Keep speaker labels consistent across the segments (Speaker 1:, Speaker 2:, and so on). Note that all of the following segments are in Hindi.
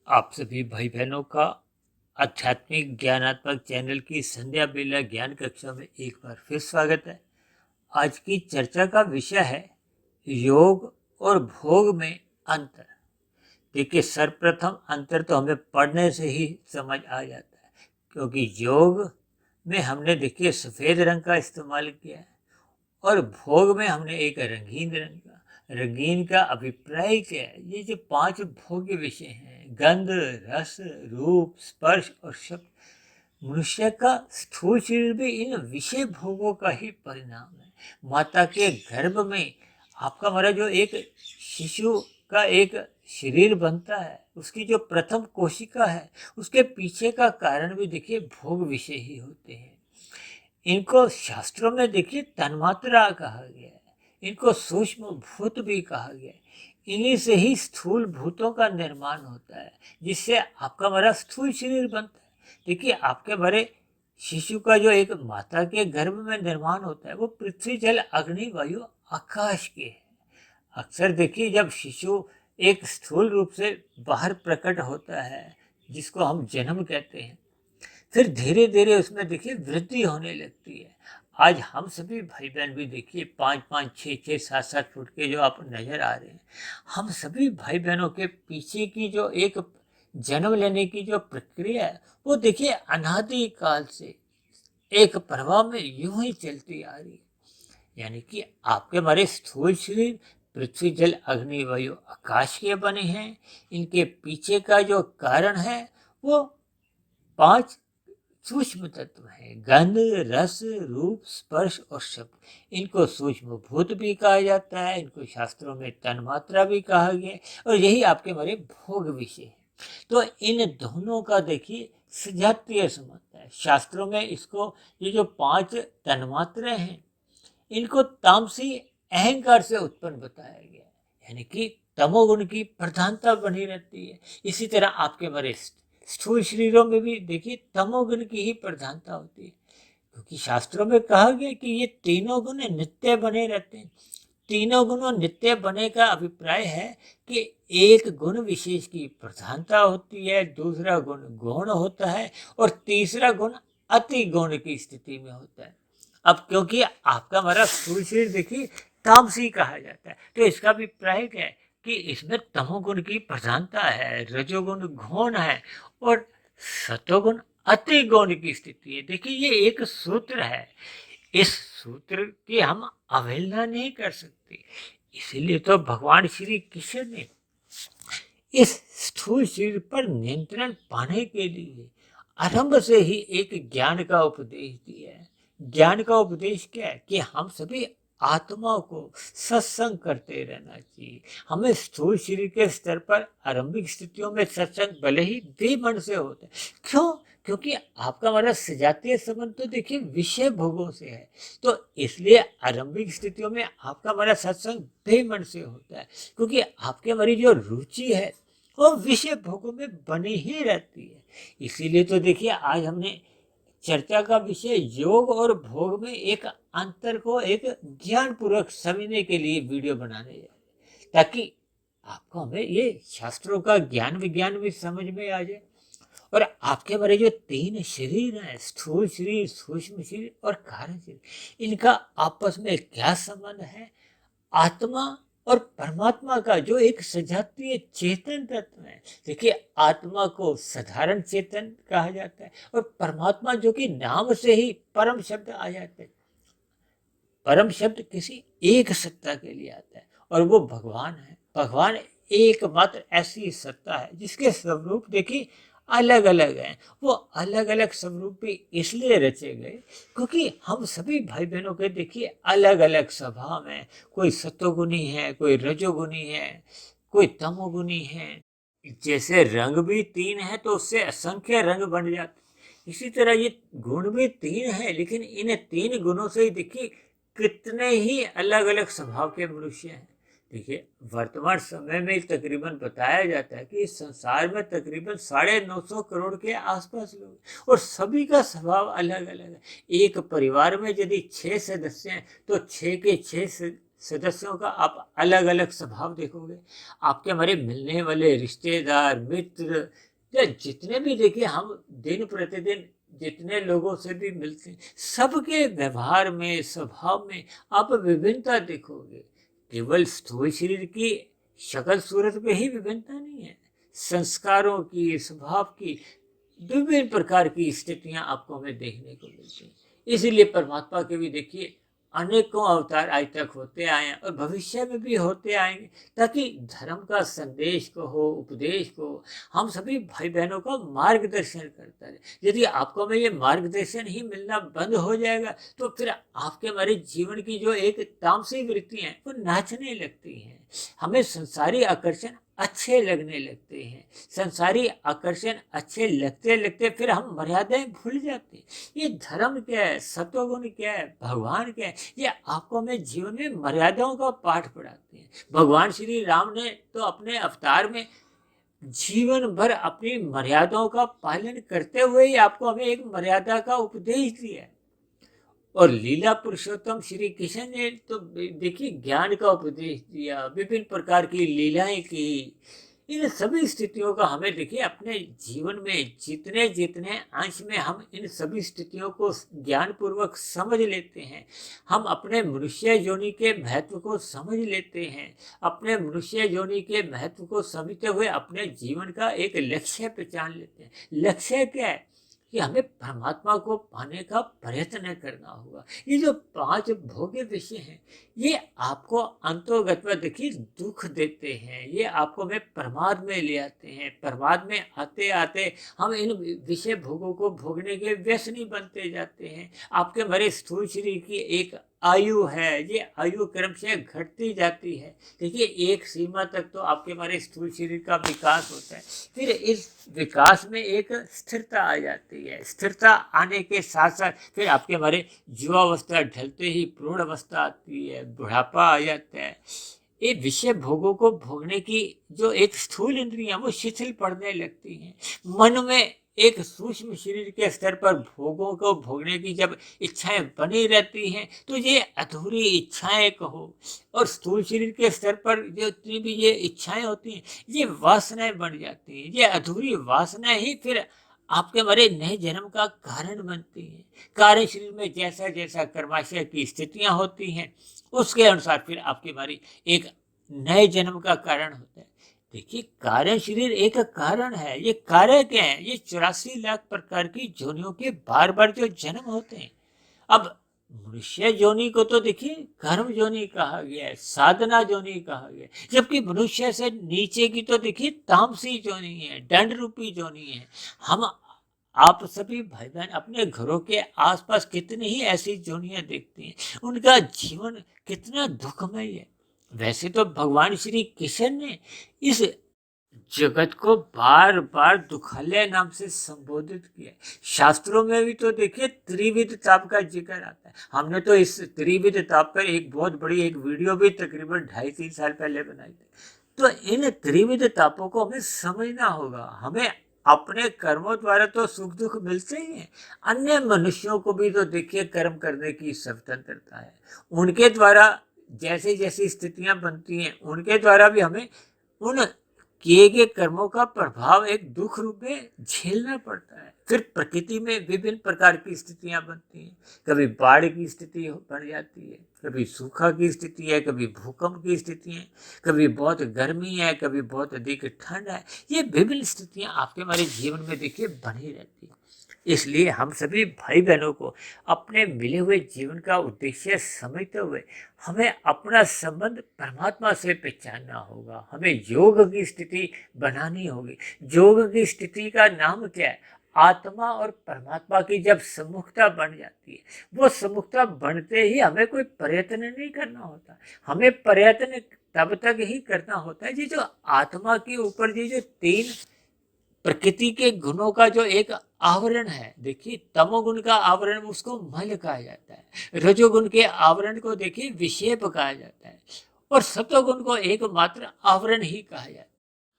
Speaker 1: आप सभी भाई बहनों का आध्यात्मिक ज्ञानात्मक चैनल की संध्या बेला ज्ञान कक्षा में एक बार फिर स्वागत है। आज की चर्चा का विषय है योग और भोग में अंतर। देखिए, सर्वप्रथम अंतर तो हमें पढ़ने से ही समझ आ जाता है, क्योंकि योग में हमने देखिए सफ़ेद रंग का इस्तेमाल किया है और भोग में हमने एक रंगीन रंग का। रंगीन का अभिप्राय क्या है? ये जो 5 भोग्य विषय हैं, गंध, रस, रूप, स्पर्श और शब्द, मनुष्य का स्थूल शरीर भी इन विषय भोगों का ही परिणाम है। माता के गर्भ में आपका हमारा जो एक शिशु का एक शरीर बनता है, उसकी जो प्रथम कोशिका है, उसके पीछे का कारण भी देखिए भोग विषय ही होते हैं। इनको शास्त्रों में देखिए तन्मात्रा कहा गया है, इनको सूक्ष्म भूत भी कहा गया है। इन्हीं से ही स्थूल भूतों का निर्माण होता है, जिससे आपका हमारा स्थूल शरीर बनता है। देखिए, आपके हमारे शिशु का जो एक माता के गर्भ में निर्माण होता है, वो पृथ्वी, जल, अग्नि, वायु, आकाश के है। अक्सर देखिए, जब शिशु एक स्थूल रूप से बाहर प्रकट होता है, जिसको हम जन्म कहते हैं, फिर धीरे धीरे उसमें देखिए वृद्धि होने लगती है। आज हम सभी भाई बहन भी देखिए 5-5, 6-6, 7-7 फुट के जो आप नजर आ रहे हैं, हम सभी भाई बहनों के पीछे की जो एक जन्म लेने की जो प्रक्रिया है, वो देखिए अनादि काल से एक प्रवाह में यूं ही चलती आ रही है। यानी कि आपके हमारे स्थूल शरीर पृथ्वी, जल, अग्नि, वायु, आकाश के बने हैं। इनके पीछे का जो कारण है, वो 5 सूक्ष्म तत्व है: गंध, रस, रूप, स्पर्श और शब्द। इनको सूक्ष्म भूत भी कहा जाता है, इनको शास्त्रों में तन्मात्रा भी कहा गया है, और यही आपके हमारे भोग विषय है। तो इन दोनों का देखिए सजातीय संबंध है। शास्त्रों में इसको, ये जो 5 तन्मात्रा हैं, इनको तामसी अहंकार से उत्पन्न बताया गया है। यानी कि तमोगुण की प्रधानता बनी रहती है। इसी तरह आपके हमारे स्थूल शरीरों में भी देखिए तमोगुण की ही प्रधानता होती है, क्योंकि शास्त्रों में कहा गया कि ये तीनों गुण नित्य बने रहते हैं। तीनों गुणों नित्य बने का अभिप्राय है कि एक गुण विशेष की प्रधानता होती है, दूसरा गुण गौण होता है, और तीसरा गुण अति गौण की स्थिति में होता है। अब क्योंकि आपका हमारा स्थूल शरीर देखिए तामसी कहा जाता है, तो इसका अभिप्राय क्या है कि इसमें तमोगुण की प्रधानता है, रजोगुण गौण है, और सतोगुण अति गौण की स्थिति है। देखिए, ये एक सूत्र है, इस सूत्र की हम अवहेलना नहीं कर सकते। इसीलिए तो भगवान श्री कृष्ण ने इस स्थूल शरीर पर नियंत्रण पाने के लिए आरंभ से ही एक ज्ञान का उपदेश दिया है। ज्ञान का उपदेश क्या है कि हम सभी आत्मा को सत्संग करते रहना चाहिए। हमें स्थूल शरीर के स्तर पर आरंभिक स्थितियों में सत्संग भले ही बेमन से होता है। क्यों? क्योंकि आपका हमारा सजातीय संबंध तो देखिए विषय भोगों से है, तो इसलिए आरंभिक स्थितियों में आपका हमारा सत्संग बेमन से होता है, क्योंकि आपके हमारी जो रुचि है वो विषय भोगों में बनी ही रहती है। इसीलिए तो देखिए, आज हमने चर्चा का विषय योग और भोग में एक अंतर को एक ज्ञान पूर्वक समझने के लिए वीडियो बनाने जा रहे हैं, ताकि आपको हमें ये शास्त्रों का ज्ञान विज्ञान भी समझ में आ जाए। और आपके हमारे जो 3 शरीर हैं, स्थूल शरीर, सूक्ष्म शरीर और कारण शरीर, इनका आपस में क्या संबंध है? आत्मा और परमात्मा का जो एक सजातीय चेतन तत्व है। देखिए, आत्मा को साधारण चेतन कहा जाता है, और परमात्मा जो कि नाम से ही परम शब्द आ जाता है। परम शब्द किसी एक सत्ता के लिए आता है, और वो भगवान है। भगवान एकमात्र ऐसी सत्ता है जिसके स्वरूप देखिए अलग अलग हैं। वो अलग अलग स्वरूप भी इसलिए रचे गए क्योंकि हम सभी भाई बहनों के देखिए अलग अलग स्वभाव हैं। कोई सत्वगुणी है, कोई रजोगुणी है, कोई तमोगुणी है। जैसे रंग भी 3 है तो उससे असंख्य रंग बन जाते, इसी तरह ये गुण भी 3 है, लेकिन इन 3 गुणों से ही देखिए कितने ही अलग अलग स्वभाव के मनुष्य हैं। देखिए, वर्तमान समय में तकरीबन बताया जाता है कि इस संसार में तकरीबन 950 करोड़ के आसपास लोग हैं, और सभी का स्वभाव अलग अलग है। एक परिवार में यदि 6 सदस्य हैं तो 6 के 6 सदस्यों का आप अलग अलग स्वभाव देखोगे। आपके हमारे मिलने वाले रिश्तेदार, मित्र या जितने भी देखिए हम दिन प्रतिदिन जितने लोगों से भी मिलते हैं, सबके व्यवहार में, स्वभाव में आप विभिन्नता देखोगे। केवल स्थूल शरीर की शक्ल सूरत में ही विभिन्नता नहीं है, संस्कारों की, स्वभाव की विभिन्न प्रकार की स्थितियां आपको हमें देखने को मिलती हैं। इसीलिए परमात्मा के भी देखिए अनेकों अवतार आज तक होते आए हैं और भविष्य में भी होते आएंगे, ताकि धर्म का संदेश को हो, उपदेश को, हम सभी भाई बहनों का मार्गदर्शन करता रहे। यदि आपको में ये मार्गदर्शन ही मिलना बंद हो जाएगा, तो फिर आपके हमारे जीवन की जो एक तामसिक वृत्ति है वो नाचने लगती हैं। हमें संसारी आकर्षण अच्छे लगने लगते हैं। संसारी आकर्षण अच्छे लगते लगते फिर हम मर्यादाएं भूल जाते हैं। ये धर्म क्या है, सत्वगुण क्या है, भगवान क्या है, ये आपको हमें जीवन में मर्यादाओं का पाठ पढ़ाते हैं। भगवान श्री राम ने तो अपने अवतार में जीवन भर अपनी मर्यादाओं का पालन करते हुए ही आपको हमें एक मर्यादा का उपदेश दिया है। और लीला पुरुषोत्तम श्री कृष्ण ने तो देखिए ज्ञान का उपदेश दिया, विभिन्न प्रकार की लीलाएं की। इन सभी स्थितियों का हमें देखिए अपने जीवन में जितने जितने अंश में हम इन सभी स्थितियों को ज्ञान पूर्वक समझ लेते हैं, हम अपने मनुष्य योनि के महत्व को समझ लेते हैं। अपने मनुष्य योनि के महत्व को समझते हुए अपने जीवन का एक लक्ष्य पहचान लेते हैं। लक्ष्य क्या है कि हमें परमात्मा को पाने का प्रयत्न करना होगा। ये जो 5 भोग्य विषय हैं, ये आपको अंतोगत देखिए दुख देते हैं, ये आपको में प्रमाद में ले आते हैं। प्रमाद में आते आते हम इन विषय भोगों को भोगने के व्यसनी बनते जाते हैं। आपके हमारे स्थूल शरीर की एक आयु है, ये आयु क्रम से घटती जाती है। देखिए एक सीमा तक तो आपके हमारे स्थूल शरीर का विकास होता है, फिर इस विकास में एक स्थिरता आ जाती है। स्थिरता आने के साथ साथ फिर आपके हमारे युवावस्था ढलते ही प्रौढ़ अवस्था आती है, बुढ़ापा आ जाता है। ये विषय भोगों को भोगने की जो एक स्थूल इंद्रियां वो शिथिल पड़ने लगती हैं। मन में एक सूक्ष्म शरीर के स्तर पर भोगों को भोगने की जब इच्छाएं बनी रहती हैं, तो ये अधूरी इच्छाएं कहो। और स्थूल शरीर के स्तर पर जितनी भी ये इच्छाएं होती हैं, ये वासनाएं बन जाती हैं। ये अधूरी वासनाएं ही फिर आपके हमारे नए जन्म का कारण बनती हैं। कार्य शरीर में जैसा जैसा कर्माशय की स्थितियां होती हैं, उसके अनुसार फिर आपकी हमारी एक नए जन्म का कारण होता है। देखिए कार्य शरीर एक कारण है। ये कार्य क्या है? ये 84 लाख प्रकार की योनियों के बार बार जो जन्म होते हैं। अब मनुष्य योनि को तो देखिए कर्म योनि कहा गया है, साधना योनि कहा गया है, जबकि मनुष्य से नीचे की तो देखिए तामसी योनि है, दंड रूपी योनि है। हम आप सभी भाई बहन अपने घरों के आसपास कितनी ही ऐसी योनियां देखते हैं, उनका जीवन कितना दुखमय है। वैसे तो भगवान श्री कृष्ण ने इस जगत को बार बार दुखालय नाम से संबोधित किया है। शास्त्रों में भी तो देखिए त्रिविध ताप का जिक्र आता है। हमने तो इस त्रिविध ताप पर एक बहुत बड़ी एक वीडियो भी तकरीबन 2.5-3 साल पहले बनाई थी। तो इन त्रिविध तापों को हमें समझना होगा। हमें अपने कर्मों द्वारा तो सुख दुख मिलते ही हैं, अन्य मनुष्यों को भी तो देखिए कर्म करने की स्वतंत्रता है। उनके द्वारा जैसी जैसी स्थितियां बनती हैं, उनके द्वारा भी हमें उन किए गए कर्मों का प्रभाव एक दुख रूप में झेलना पड़ता है। फिर प्रकृति में विभिन्न प्रकार की स्थितियां बनती हैं। कभी बाढ़ की स्थिति बन जाती है, कभी सूखा की स्थिति है, कभी भूकंप की स्थिति है, कभी बहुत गर्मी है, कभी बहुत अधिक ठंड है। ये विभिन्न स्थितियां आपके हमारे जीवन में देखिए बनी रहती है। इसलिए हम सभी भाई बहनों को अपने मिले हुए जीवन का उद्देश्य समझते हुए हमें अपना संबंध परमात्मा से पहचानना होगा। हमें योग की स्थिति बनानी होगी। योग की स्थिति का नाम क्या है? आत्मा और परमात्मा की जब सम्मुखता बन जाती है, वो सम्मुखता बनते ही हमें कोई प्रयत्न नहीं करना होता। हमें प्रयत्न तब तक ही करना होता है, ये जो आत्मा के ऊपर ये जो 3 प्रकृति के गुणों का जो एक आवरण है, देखिए तमोगुण का आवरण उसको मल कहा जाता है, रजोगुण के आवरण को देखिए विक्षेप कहा जाता है, और सत्वगुण को एकमात्र आवरण ही कहा जाता है।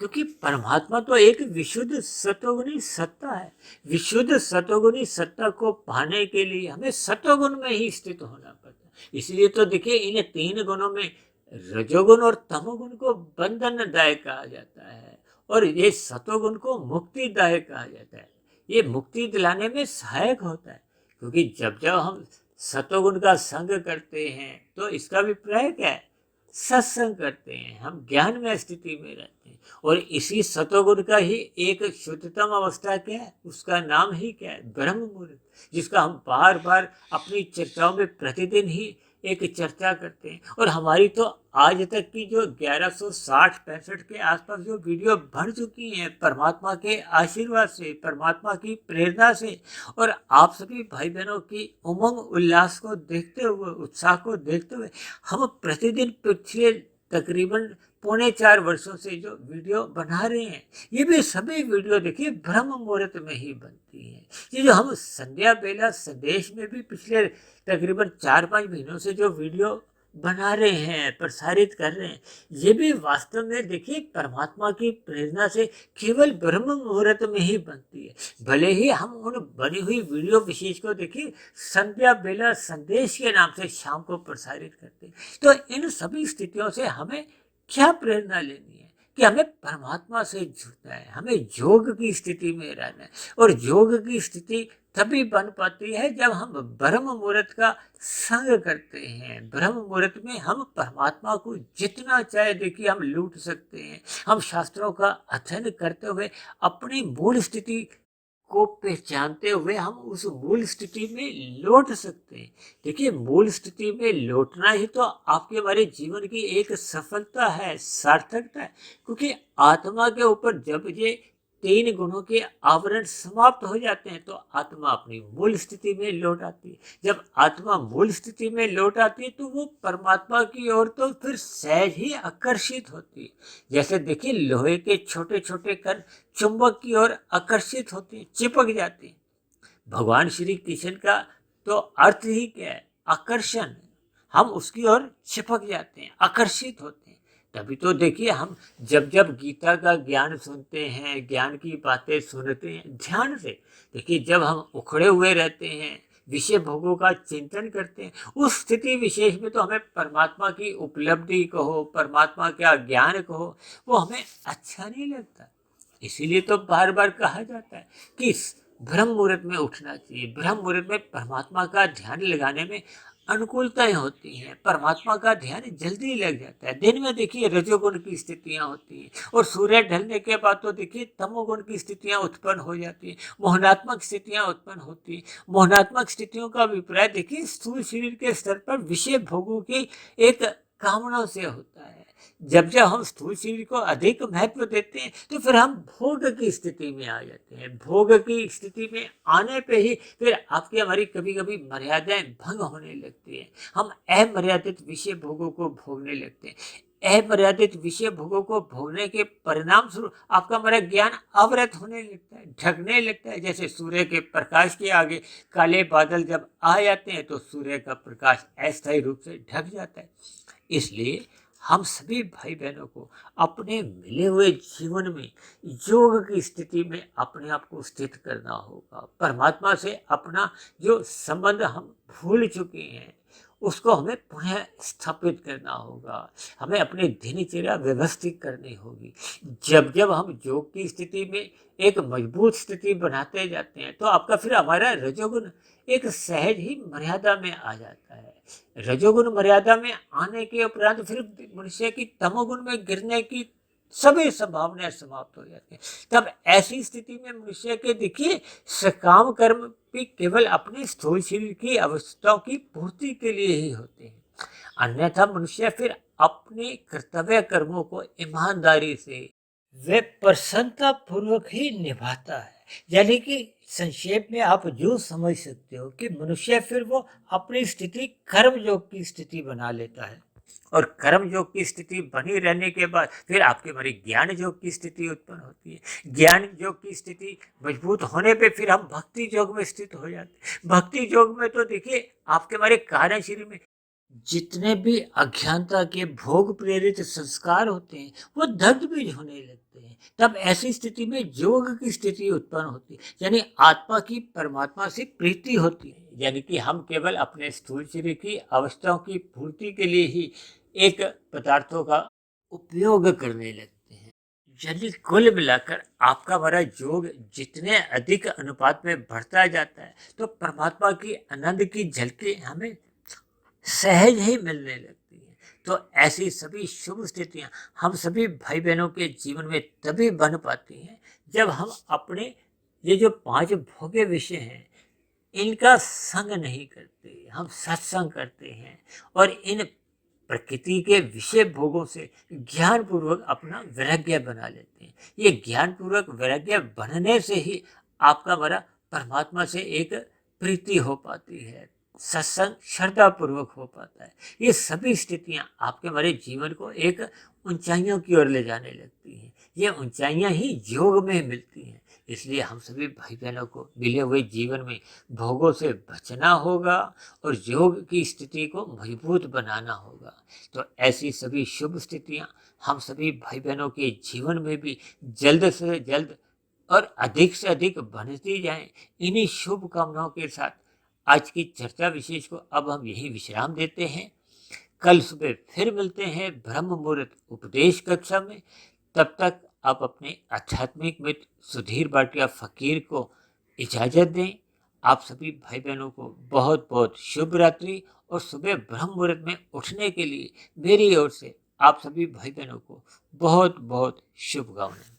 Speaker 1: क्योंकि परमात्मा तो एक विशुद्ध सत्वगुणी सत्ता है। विशुद्ध सत्वगुणी सत्ता को पाने के लिए हमें सत्वगुण में ही स्थित होना पड़ता है। इसलिए तो देखिए इन 3 गुणों में रजोगुण और तमोगुण को बंधनदायक कहा जाता है और ये सतोगुण को मुक्तिदायक कहा जाता है। ये मुक्ति दिलाने में सहायक होता है, क्योंकि जब जब हम सतोगुण का संग करते हैं तो इसका अभिप्राय क्या है? सत्संग करते हैं, हम ज्ञान में स्थिति में रहते हैं। और इसी सतोगुण का ही एक शुद्धतम अवस्था क्या है? उसका नाम ही क्या है? ब्रह्म मुहूर्त, जिसका हम बार बार अपनी चर्चाओं में प्रतिदिन ही एक चर्चा करते हैं। और हमारी तो आज तक की जो 1160-65 के आसपास जो वीडियो बन चुकी हैं परमात्मा के आशीर्वाद से, परमात्मा की प्रेरणा से और आप सभी भाई बहनों की उमंग उल्लास को देखते हुए, उत्साह को देखते हुए, हम प्रतिदिन पिछले तकरीबन 3.25 वर्षों से जो वीडियो बना रहे हैं, ये भी सभी वीडियो देखिए ब्रह्म मुहूर्त में ही बनती हैं। ये जो हम संध्या बेला संदेश में भी पिछले तकरीबन 4-5 महीनों से जो वीडियो बना रहे हैं, प्रसारित कर रहे हैं, ये भी वास्तव में देखिए परमात्मा की प्रेरणा से केवल ब्रह्म मुहूर्त में ही बनती है। भले ही हम उन बनी हुई वीडियो विशेष को देखिए संध्या बेला संदेश के नाम से शाम को प्रसारित करते हैं। तो इन सभी स्थितियों से हमें क्या प्रेरणा लेनी है कि हमें परमात्मा से जुड़ना है, हमें योग की स्थिति में रहना है। और योग की स्थिति तभी बन पाती है जब हम ब्रह्म मुहूर्त का संग करते हैं। ब्रह्म मुहूर्त में हम परमात्मा को जितना चाहे देखिए हम लूट सकते हैं। हम शास्त्रों का अध्ययन करते हुए अपनी मूल स्थिति को पहचानते हुए हम उस मूल स्थिति में लौट सकते हैं। देखिए मूल स्थिति में लौटना ही तो आपके हमारे जीवन की एक सफलता है, सार्थकता है। क्योंकि आत्मा के ऊपर जब ये 3 गुणों के आवरण समाप्त हो जाते हैं तो आत्मा अपनी मूल स्थिति में लौट आती है। जब आत्मा मूल स्थिति में लौट आती है तो वो परमात्मा की ओर तो फिर सहज ही आकर्षित होती है। जैसे देखिए लोहे के छोटे छोटे कण चुंबक की ओर आकर्षित होते हैं, चिपक जाते हैं। भगवान श्री कृष्ण का तो अर्थ ही क्या है? आकर्षण। हम उसकी ओर चिपक जाते हैं, आकर्षित होते हैं। तभी तो देखिए हम जब जब गीता का ज्ञान सुनते हैं, ज्ञान की बातें सुनते हैं ध्यान से, देखिए जब हम उखड़े हुए रहते हैं, विषय भोगों का चिंतन करते हैं, उस स्थिति विशेष में तो हमें परमात्मा की उपलब्धि कहो, परमात्मा का ज्ञान कहो, वो हमें अच्छा नहीं लगता। इसीलिए तो बार बार कहा जाता है कि ब्रह्म मुहूर्त में उठना चाहिए। ब्रह्म मुहूर्त में परमात्मा का ध्यान लगाने में अनुकूलताएं होती हैं, परमात्मा का ध्यान जल्दी लग जाता है। दिन में देखिए रजोगुण की स्थितियां होती हैं और सूर्य ढलने के बाद तो देखिए तमोगुण की स्थितियां उत्पन्न हो जाती हैं, मोहनात्मक स्थितियां उत्पन्न होती हैं। मोहनात्मक स्थितियों का अभिप्राय देखिए स्थूल शरीर के स्तर पर विषय भोगों की एक कामना से होता है। जब जब हम स्थूल शरीर को अधिक महत्व देते हैं तो फिर हम भोग की स्थिति में आ जाते हैं। भोग की स्थिति में आने पे ही फिर आपकी हमारी कभी कभी मर्यादाएं भंग होने लगती हैं। हम अमर्यादित विषय भोगों को भोगने लगते हैं। अमर्यादित विषय भोगों को भोगने के परिणाम स्वरूप आपका हमारा ज्ञान अवरत होने लगता है, ढकने लगता है। जैसे सूर्य के प्रकाश के आगे काले बादल जब आ जाते हैं तो सूर्य का प्रकाश अस्थायी रूप से ढक जाता है। इसलिए हम सभी भाई बहनों को अपने मिले हुए जीवन में योग की स्थिति में अपने आप को स्थित करना होगा। परमात्मा से अपना जो संबंध हम भूल चुके हैं उसको हमें पुनः स्थापित करना होगा। हमें अपनी दिनचर्या व्यवस्थित करनी होगी। जब जब हम योग की स्थिति में एक मजबूत स्थिति बनाते जाते हैं तो आपका फिर हमारा रजोगुण एक सहज ही मर्यादा में आ जाता है। रजोगुण मर्यादा में आने के उपरांत फिर मनुष्य की तमोगुण में गिरने की सभी संभावनाएं समाप्त हो जाती हैं। तब ऐसी स्थिति में मनुष्य के देखिए सकाम कर्म भी केवल अपने स्थूल शरीर की आवश्यकताओं की पूर्ति के लिए ही होते हैं। अन्यथा मनुष्य फिर अपने कर्तव्य कर्मों को ईमानदारी से वे प्रसन्नता पूर्वक ही निभाता है। यानी कि संक्षेप में आप जो समझ सकते हो कि मनुष्य फिर वो अपनी स्थिति कर्म योग की स्थिति बना लेता है और कर्म योग की स्थिति बनी रहने के बाद फिर आपके हमारी ज्ञान योग की स्थिति उत्पन्न होती है। ज्ञान योग की स्थिति मजबूत होने पे फिर हम भक्ति योग में स्थित हो जाते हैं। भक्ति योग में तो देखिए आपके हमारे कार्य शरीर में जितने भी अज्ञानता के भोग प्रेरित संस्कार होते हैं वो दग्ध भी होने लगते हैं। तब ऐसी स्थिति में योग की स्थिति उत्पन्न होती है, यानी आत्मा की परमात्मा से प्रीति होती है। यानी कि हम केवल अपने स्थूल शरीर की अवस्थाओं की पूर्ति के लिए ही एक पदार्थों का उपयोग करने लगते हैं। यानी कुल मिलाकर आपका हमारा योग जितने अधिक अनुपात में बढ़ता जाता है, तो परमात्मा की आनंद की झलकी हमें सहज ही मिलने लगती है। तो ऐसी सभी शुभ स्थितियां हम सभी भाई बहनों के जीवन में तभी बन पाती हैं जब हम अपने ये जो 5 भोग्य विषय हैं इनका संग नहीं करते, हम सत्संग करते हैं और इन प्रकृति के विषय भोगों से ज्ञान पूर्वक अपना वैराग्य बना लेते हैं। ये ज्ञान पूर्वक वैराग्य बनने से ही आपका हमारा परमात्मा से एक प्रीति हो पाती है, सत्संग श्रद्धा पूर्वक हो पाता है। ये सभी स्थितियां आपके हमारे जीवन को एक ऊंचाइयों की ओर ले जाने लगती हैं। ये ऊंचाइयां ही योग में मिलती हैं। इसलिए हम सभी भाई बहनों को मिले हुए जीवन में भोगों से बचना होगा और योग की स्थिति को मजबूत बनाना होगा। तो ऐसी सभी शुभ स्थितियां हम सभी भाई बहनों के जीवन में भी जल्द से जल्द और अधिक से अधिक बनती जाएं। इन्हीं शुभ कामनाओं के साथ आज की चर्चा विशेष को अब हम यही विश्राम देते हैं। कल सुबह फिर मिलते हैं ब्रह्म मुहूर्त उपदेश कक्षा में। तब तक आप अपने आध्यात्मिक मित्र सुधीर भाटिया फकीर को इजाजत दें। आप सभी भाई बहनों को बहुत बहुत शुभ रात्रि और सुबह ब्रह्म मुहूर्त में उठने के लिए मेरी ओर से आप सभी भाई बहनों को बहुत बहुत शुभकामनाएं।